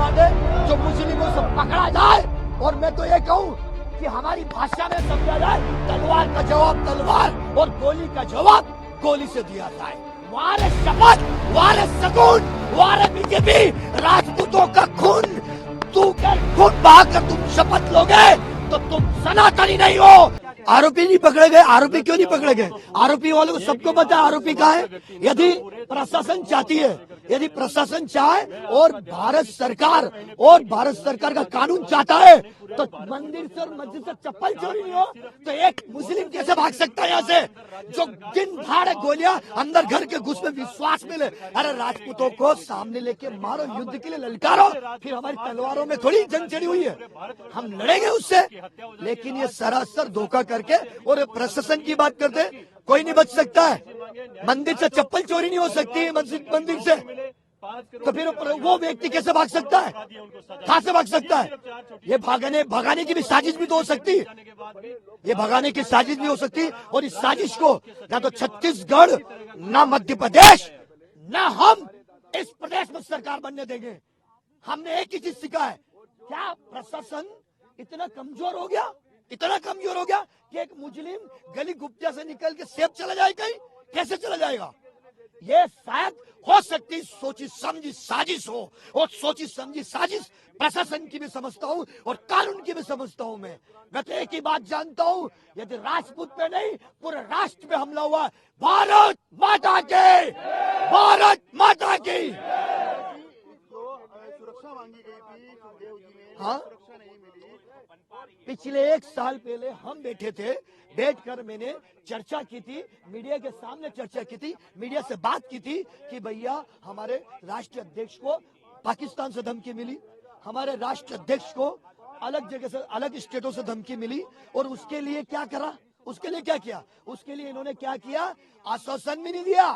Demand है जो मुस्लिमों से पकड़ा जाए, और मैं तो ये कहूँ कि हमारी भाषा में समझा जाए, तलवार का जवाब तलवार और गोली का जवाब गोली से दिया जाए। वारे शपथ, वारे सकून, वारे बीजेपी, राजपूतों का खून तू कर खून बहाकर तुम शपथ लोगे तो तुम सनातनी नहीं हो। आरोपी नहीं पकड़े गए, आरोपी क्यों नहीं पकड़े गए? आरोपी वालों को सबको पता है आरोपी कहाँ है। यदि प्रशासन चाहती है, यदि प्रशासन चाहे और भारत सरकार का कानून चाहता है तो मंदिर से और मस्जिद से चप्पल चोरी नहीं हो तो एक मुस्लिम कैसे भाग सकता है यहाँ से? जो दिन भाड़ गोलियां अंदर घर के घुस में विश्वास मिले। अरे राजपूतों को सामने लेके मारो, युद्ध के लिए ललकारो, फिर हमारी तलवारों में थोड़ी जंग चढ़ी हुई है, हम लड़ेंगे उससे। लेकिन ये सरासर धोखा करके और प्रशासन की बात करते, कोई नहीं बच सकता है। मंदिर से चप्पल चोरी नहीं हो सकती है, मंदिर से, तो फिर वो व्यक्ति कैसे भाग सकता है? कहां से भाग सकता है? ये भगाने की भी साजिश भी तो हो सकती है, ये भगाने की साजिश भी हो सकती है। और इस साजिश को ना तो छत्तीसगढ़, ना मध्य प्रदेश, ना हम इस प्रदेश में सरकार बनने देंगे। हमने एक ही चीज सीखा है, क्या प्रशासन इतना कमजोर हो गया, इतना कमजोर हो गया कि एक मुस्लिम गली गुप्ता से निकल के सेफ चला जाए कहीं? कैसे चला जाएगा? ये शायद हो सकती सोची समझी साजिश हो, और सोची समझी साजिश प्रशासन की भी समझता हूँ और कानून की भी समझता हूँ। मैं तो एक ही बात जानता हूँ, यदि राजपूत पे नहीं पूरे राष्ट्र पे हमला हुआ, भारत माता की, भारत माता की। सुरक्षा मांगी गई थी सुखदेव जी ने, हाँ, सुरक्षा नहीं मिली। पिछले 1 साल पहले हम बैठे थे, बैठकर मैंने चर्चा की थी, मीडिया के सामने चर्चा की थी, मीडिया से बात की थी कि भैया हमारे राष्ट्रीय अध्यक्ष को पाकिस्तान से धमकी मिली, हमारे राष्ट्रीय अध्यक्ष को अलग जगह से, अलग स्टेटों से धमकी मिली, और उसके लिए क्या करा, उसके लिए क्या किया? उसके लिए इन्होंने क्या किया? आश्वासन भी नहीं दिया।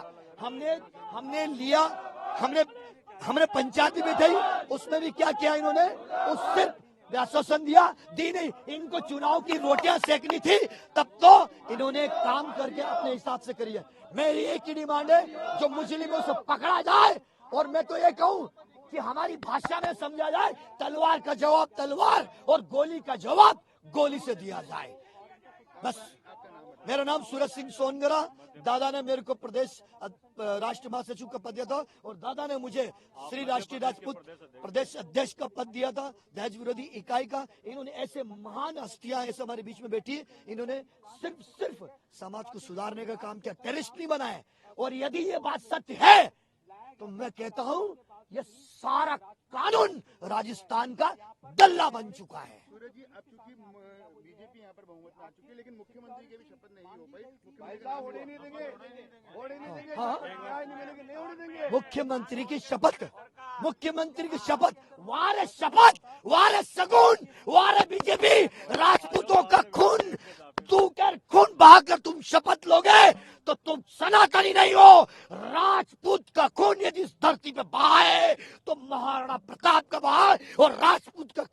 हमने पंचायत भी बैठाई, उसमें भी क्या किया इन्होंने? उससे आश्वासन दिया, दी नहीं। इनको चुनाव की रोटियां सेकनी थी, तब तो इन्होंने काम करके अपने हिसाब से करी है। मेरी एक ही डिमांड है, जो मुस्लिमों से पकड़ा जाए, और मैं तो ये कहूँ कि हमारी भाषा में समझा जाए, तलवार का जवाब तलवार और गोली का जवाब गोली से दिया जाए। बस। मेरा नाम सूरज सिंह सोनगरा, दादा ने मेरे को प्रदेश राष्ट्रीय महासचिव का पद दिया था, और दादा ने मुझे श्री राष्ट्रीय राजपूत प्रदेश अध्यक्ष का पद दिया था, दहेज विरोधी इकाई का। इन्होंने ऐसे महान हस्तियां ऐसे हमारे बीच में बैठी है, इन्होंने सिर्फ समाज को सुधारने का काम किया, टेररिस्ट नहीं बनाए। और यदि ये बात सत्य है तो मैं कहता हूँ ये सारा कानून राजस्थान का दल्ला बन चुका है। सूरज जी, अब चूंकि बीजेपी यहाँ पर बहुमत में आ चुकी है, लेकिन मुख्यमंत्री की भी शपथ नहीं हो पाई। मुख्यमंत्री की शपथ, मुख्यमंत्री की शपथ, वारे शपथ, वारे सगुन, वारे बीजेपी, राजपूतों का खून तू कर खून बहाकर तुम शपथ लोगे तो तुम सनातनी नहीं हो। राजपूत का खून यदि इस धरती पे बहा है तो महाराणा प्रताप का बहा है, और राजपूत का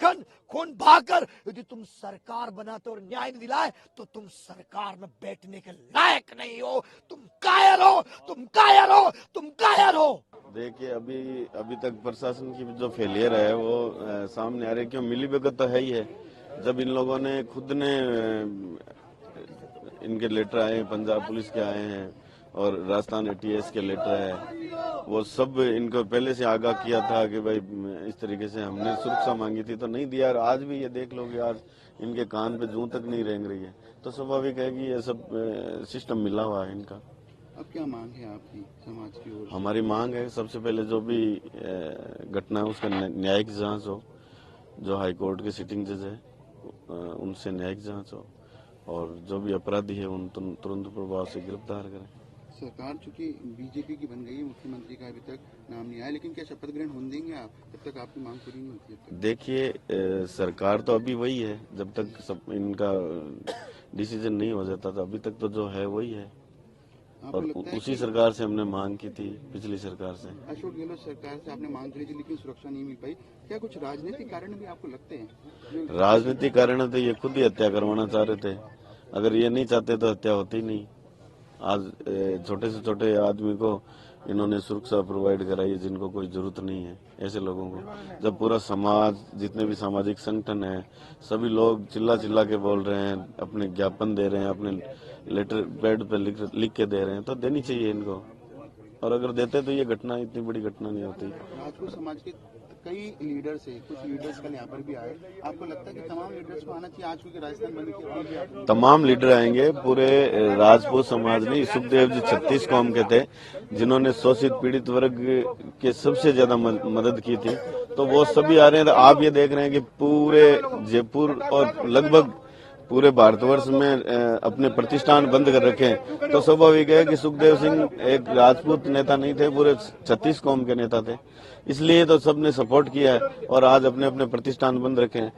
खून बहाकर यदि तुम सरकार बनाते और न्याय नहीं दिलाए तो तुम सरकार में बैठने के लायक नहीं हो। तुम कायर हो, तुम कायर हो, तुम कायर हो। देखिए, अभी तक प्रशासन की जो फेलियर है वो सामने आ रही है। क्यों? मिलीभगत तो है ही है। जब इन लोगों ने खुद ने इनके लेटर आए, पंजाब पुलिस के आए हैं और राजस्थान एटीएस के लेटर है, वो सब इनको पहले से आगाह किया था कि भाई इस तरीके से हमने सुरक्षा मांगी थी तो नहीं दिया। और आज भी ये देख लो कि आज इनके कान पे जूं तक नहीं रेंग रही है, तो स्वाभाविक है कि ये सब सिस्टम मिला हुआ है इनका। अब क्या मांग है आपकी समाज की ओर? हमारी मांग है सबसे पहले जो भी घटना है उसका न्यायिक जांच हो, जो हाईकोर्ट के सिटिंग जज है उनसे न्यायिक जांच हो, और जो भी अपराधी है उन तुरंत प्रभाव से गिरफ्तार करें। सरकार चूंकि बीजेपी की बन गई है, मुख्यमंत्री का अभी तक नाम नहीं आया, लेकिन क्या शपथ ग्रहण होने देंगे आप जब तक आपकी मांग पूरी नहीं होती है? देखिए, सरकार तो अभी वही है, जब तक सब इनका डिसीजन नहीं हो जाता तो अभी तक तो जो है वही है, और उसी सरकार से हमने मांग की थी, पिछली सरकार से। अशोक गहलोत सरकार से आपने मांग करी थी लेकिन सुरक्षा नहीं मिल पाई, क्या कुछ राजनीतिक कारण भी आपको लगते हैं? राजनीतिक कारण तो ये खुद ही हत्या करवाना चाह रहे थे, अगर ये नहीं चाहते तो हत्या होती नहीं। आज छोटे से छोटे आदमी को इन्होंने सुरक्षा प्रोवाइड कराई है जिनको कोई जरूरत नहीं है ऐसे लोगों को। जब पूरा समाज, जितने भी सामाजिक संगठन है, सभी लोग चिल्ला चिल्ला के बोल रहे हैं, अपने ज्ञापन दे रहे हैं, अपने लेटर पैड पे लिख के दे रहे हैं, तो देनी चाहिए इनको। और अगर देते तो ये घटना, इतनी बड़ी घटना नहीं होती। राजपूत समाज के कई लीडर्स है, कुछ लीडर्स कल यहाँ पर भी आए, आपको लगता है कि तमाम लीडर्स को आना चाहिए आज क्योंकि राजस्थान बंद की तमाम लीडर आएंगे। पूरे राजपूत समाज ने, सुखदेव जी 36 कौम के थे जिन्होंने शोषित पीड़ित वर्ग के सबसे ज्यादा मदद की थी, तो वो सभी आ रहे हैं। आप ये देख रहे हैं कि पूरे जयपुर और लगभग पूरे भारतवर्ष में अपने प्रतिष्ठान बंद कर रखे हैं, तो स्वाभाविक है कि सुखदेव सिंह एक राजपूत नेता नहीं थे, पूरे 36 कौम के नेता थे, इसलिए तो सबने सपोर्ट किया है और आज अपने अपने प्रतिष्ठान बंद रखे हैं।